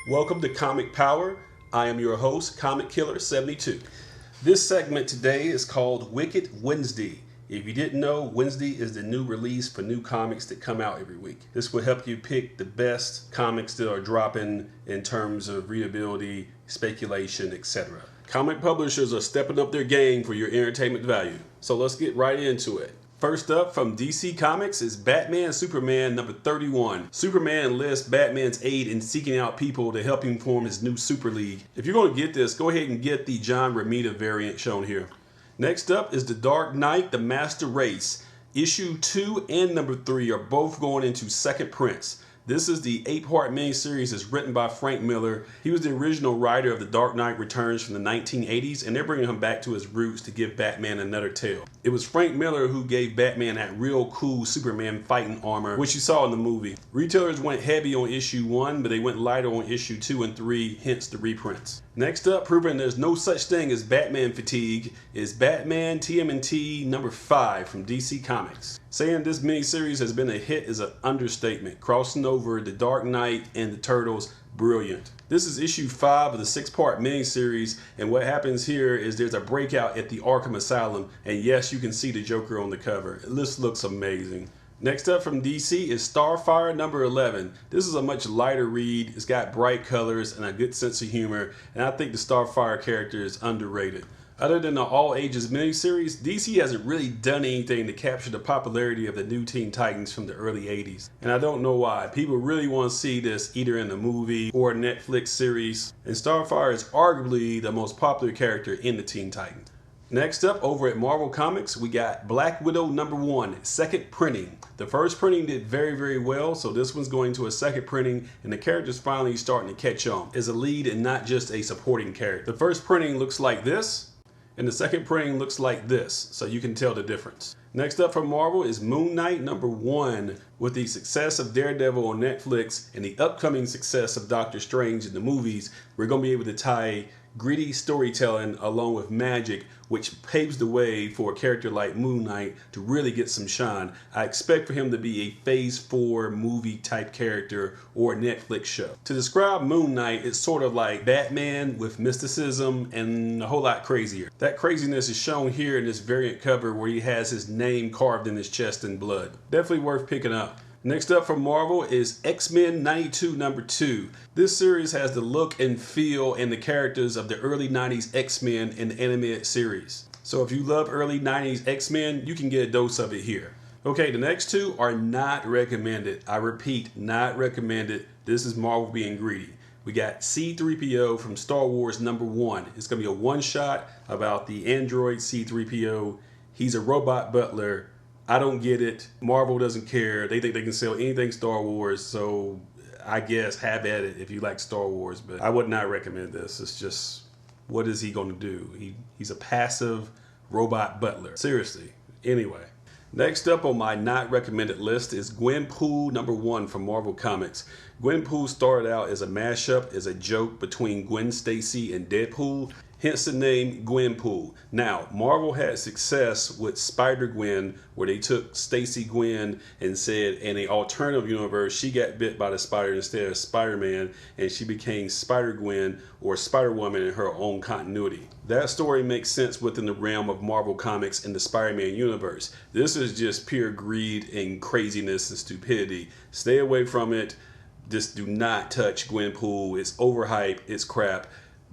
Welcome to Comic Power. I am your host, Comic Killer 72. This segment today is called Wicked Wednesday. If you didn't know, Wednesday is the new release for new comics that come out every week. This will help you pick the best comics that are dropping in terms of readability, speculation, etc. Comic publishers are stepping up their game for your entertainment value. So let's get right into it. First up from DC Comics is Batman Superman number 31. Superman enlists Batman's aid in seeking out people to help him form his new Super League. If you're going to get this, go ahead and get the John Romita variant shown here. Next up is The Dark Knight, The Master Race. Issue 2 and number 3 are both going into second prints. This is the 8-part miniseries that's written by Frank Miller. He was the original writer of The Dark Knight Returns from the 1980s, and they're bringing him back to his roots to give Batman another tale. It was Frank Miller who gave Batman that real cool Superman fighting armor, which you saw in the movie. Retailers went heavy on issue 1, but they went lighter on issue 2 and 3, hence the reprints. Next up, proving there's no such thing as Batman fatigue, is Batman-TMNT number 5 from DC Comics. Saying this miniseries has been a hit is an understatement. Crossing over The Dark Knight and the Turtles, brilliant. This is issue 5 of the 6-part miniseries, and what happens here is there's a breakout at the Arkham Asylum, and yes, you can see the Joker on the cover. This looks amazing. Next up from DC is Starfire number 11. This is a much lighter read. It's got bright colors and a good sense of humor, and I think the Starfire character is underrated. Other than the all ages miniseries, DC hasn't really done anything to capture the popularity of the new Teen Titans from the early 80s. And I don't know why. People really want to see this either in a movie or a Netflix series. And Starfire is arguably the most popular character in the Teen Titans. Next up, over at Marvel Comics, we got Black Widow number 1, second printing. The first printing did very well, so this one's going to a second printing, and the character's finally starting to catch on as a lead and not just a supporting character. The first printing looks like this, and the second printing looks like this, so you can tell the difference. Next up from Marvel is Moon Knight number 1. With the success of Daredevil on Netflix and the upcoming success of Doctor Strange in the movies, we're going to be able to tie gritty storytelling along with magic, which paves the way for a character like Moon Knight to really get some shine. I expect for him to be a phase 4 movie type character or a Netflix show. To describe Moon Knight, it's sort of like Batman with mysticism and a whole lot crazier. That craziness is shown here in this variant cover where he has his name carved in his chest in blood. Definitely worth picking up. Next up from Marvel is X-Men 92 number 2. This series has the look and feel and the characters of the early 90s X-Men in the animated series. So if you love early 90s X-Men, you can get a dose of it here. Okay, the next two are not recommended. I repeat, not recommended. This is Marvel being greedy. We got C3PO from Star Wars number 1. It's going to be a one-shot about the android C3PO. He's a robot butler. I don't get it. Marvel doesn't care. They think they can sell anything Star Wars, so I guess have at it if you like Star Wars, but I would not recommend this. It's just, what is he going to do? He's a passive robot butler. Seriously. Anyway. Next up on my not recommended list is Gwenpool number 1 from Marvel Comics. Gwenpool started out as a mashup, as a joke between Gwen Stacy and Deadpool, hence the name Gwenpool. Now, Marvel had success with Spider-Gwen, where they took Stacy Gwen and said in an alternative universe, she got bit by the spider instead of Spider-Man, and she became Spider-Gwen or Spider-Woman in her own continuity. That story makes sense within the realm of Marvel Comics and the Spider-Man universe. This is just pure greed and craziness and stupidity. Stay away from it. Just do not touch Gwenpool. It's overhyped. It's crap.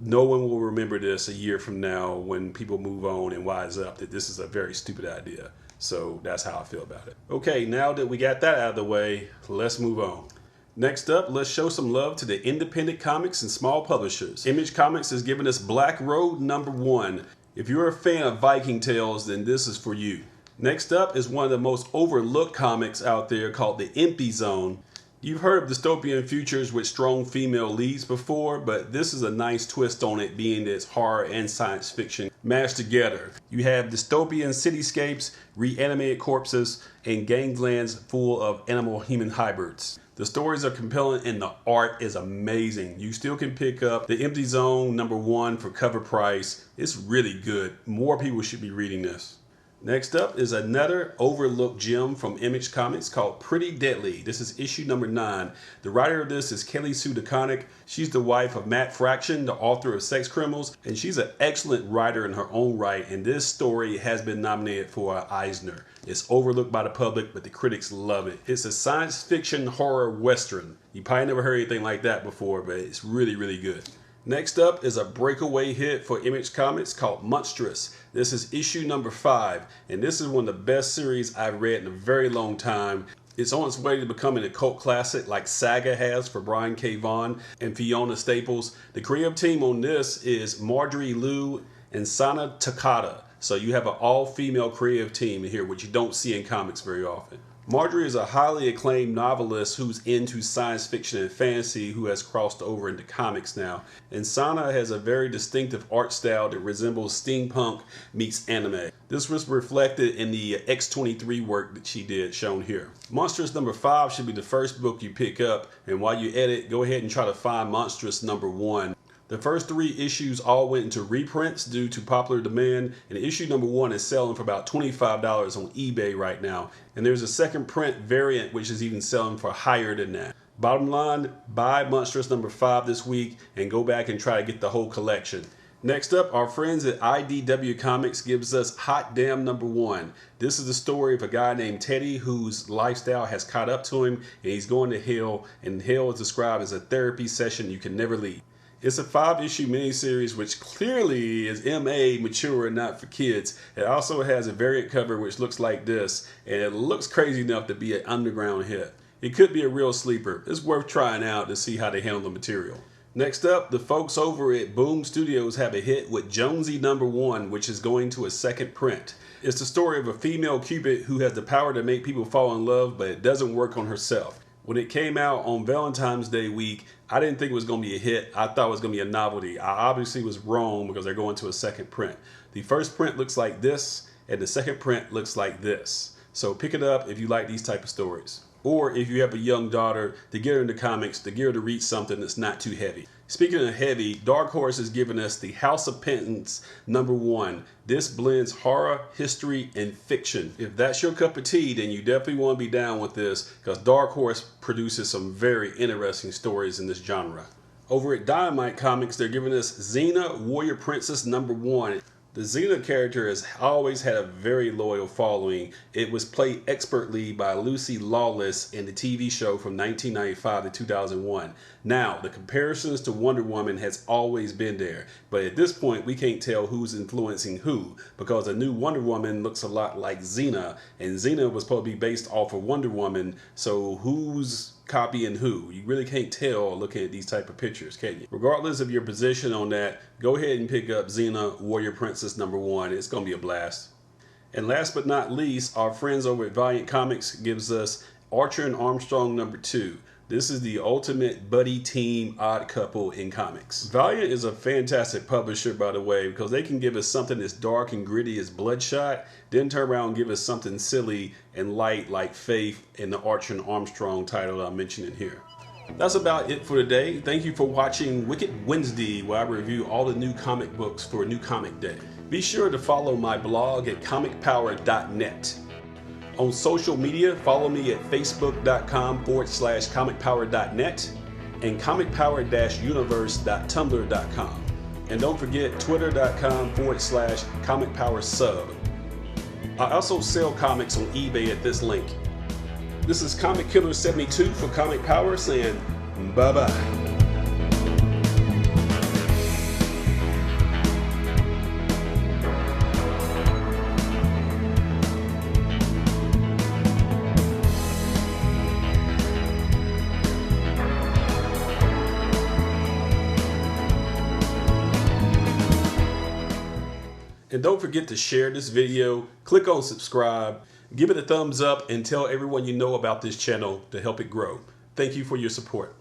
No one will remember this a year from now when people move on and wise up that this is a very stupid idea. So that's how I feel about it. Okay, now that we got that out of the way, let's move on. Next up, let's show some love to the independent comics and small publishers. Image Comics has given us Black Road number 1. If you're a fan of Viking tales, then this is for you. Next up is one of the most overlooked comics out there called The Empty Zone. You've heard of dystopian futures with strong female leads before, but this is a nice twist on it, being that it's horror and science fiction mashed together. You have dystopian cityscapes, reanimated corpses, and ganglands full of animal-human hybrids. The stories are compelling and the art is amazing. You still can pick up The Empty Zone number 1 for cover price. It's really good. More people should be reading this. Next up is another overlooked gem from Image Comics called Pretty Deadly. This is issue number 9. The writer of this is Kelly Sue DeConnick. She's the wife of Matt Fraction, the author of Sex Criminals, and she's an excellent writer in her own right, and this story has been nominated for an Eisner. It's overlooked by the public, but the critics love it. It's a science fiction horror western. You probably never heard anything like that before, but it's really, really good. Next up is a breakaway hit for Image Comics called Monstress. This is issue number 5, and this is one of the best series I've read in a very long time. It's on its way to becoming a cult classic like Saga has for Brian K. Vaughan and Fiona Staples. The creative team on this is Marjorie Liu and Sana Takada. So you have an all-female creative team here, which you don't see in comics very often. Marjorie is a highly acclaimed novelist who's into science fiction and fantasy who has crossed over into comics now. And Sana has a very distinctive art style that resembles steampunk meets anime. This was reflected in the X-23 work that she did, shown here. Monstress number 5 should be the first book you pick up, and while you edit, go ahead and try to find Monstress number 1. The first 3 issues all went into reprints due to popular demand, and issue number 1 is selling for about $25 on eBay right now. And there's a second print variant which is even selling for higher than that. Bottom line, buy Monstress number 5 this week and go back and try to get the whole collection. Next up, our friends at IDW Comics gives us Hot Damn number 1. This is the story of a guy named Teddy whose lifestyle has caught up to him and he's going to hell, and hell is described as a therapy session you can never leave. It's a 5-issue miniseries which clearly is MA, mature and not for kids. It also has a variant cover which looks like this, and it looks crazy enough to be an underground hit. It could be a real sleeper. It's worth trying out to see how they handle the material. Next up, the folks over at Boom Studios have a hit with Jonesy number 1, which is going to a second print. It's the story of a female Cupid who has the power to make people fall in love, but it doesn't work on herself. When it came out on Valentine's Day week, I didn't think it was going to be a hit. I thought it was going to be a novelty. I obviously was wrong because they're going to a second print. The first print looks like this, and the second print looks like this. So pick it up if you like these type of stories. Or if you have a young daughter, to get her into comics, to get her to read something that's not too heavy. Speaking of heavy, Darkhorse has given us the House of Penance number 1. This blends horror, history, and fiction. If that's your cup of tea, then you definitely want to be down with this because Darkhorse produces some very interesting stories in this genre. Over at Dynamite Comics, they're giving us Xena, Warrior Princess number 1. The Xena character has always had a very loyal following. It was played expertly by Lucy Lawless in the TV show from 1995 to 2001. Now, the comparisons to Wonder Woman has always been there, but at this point we can't tell who's influencing who because the new Wonder Woman looks a lot like Xena, and Xena was supposed to be based off of Wonder Woman, so who's copying who? You really can't tell looking at these type of pictures, can you? Regardless of your position on that, go ahead and pick up Xena, Warrior Princess number 1. It's going to be a blast. And last but not least, our friends over at Valiant Comics gives us Archer and Armstrong number 2. This is the ultimate buddy team odd couple in comics. Valiant is a fantastic publisher, by the way, because they can give us something as dark and gritty as Bloodshot, then turn around and give us something silly and light like Faith in the Archer and Armstrong title I'm mentioning here. That's about it for today. Thank you for watching Wicked Wednesday, where I review all the new comic books for a new comic day. Be sure to follow my blog at comicpower.net. On social media, follow me at facebook.com/comicpower.net and comicpower-universe.tumblr.com. And don't forget twitter.com/comicpowersub. I also sell comics on eBay at this link. This is Comic Killer 72 for Comic Power saying bye-bye. And don't forget to share this video, click on subscribe, give it a thumbs up, and tell everyone you know about this channel to help it grow. Thank you for your support.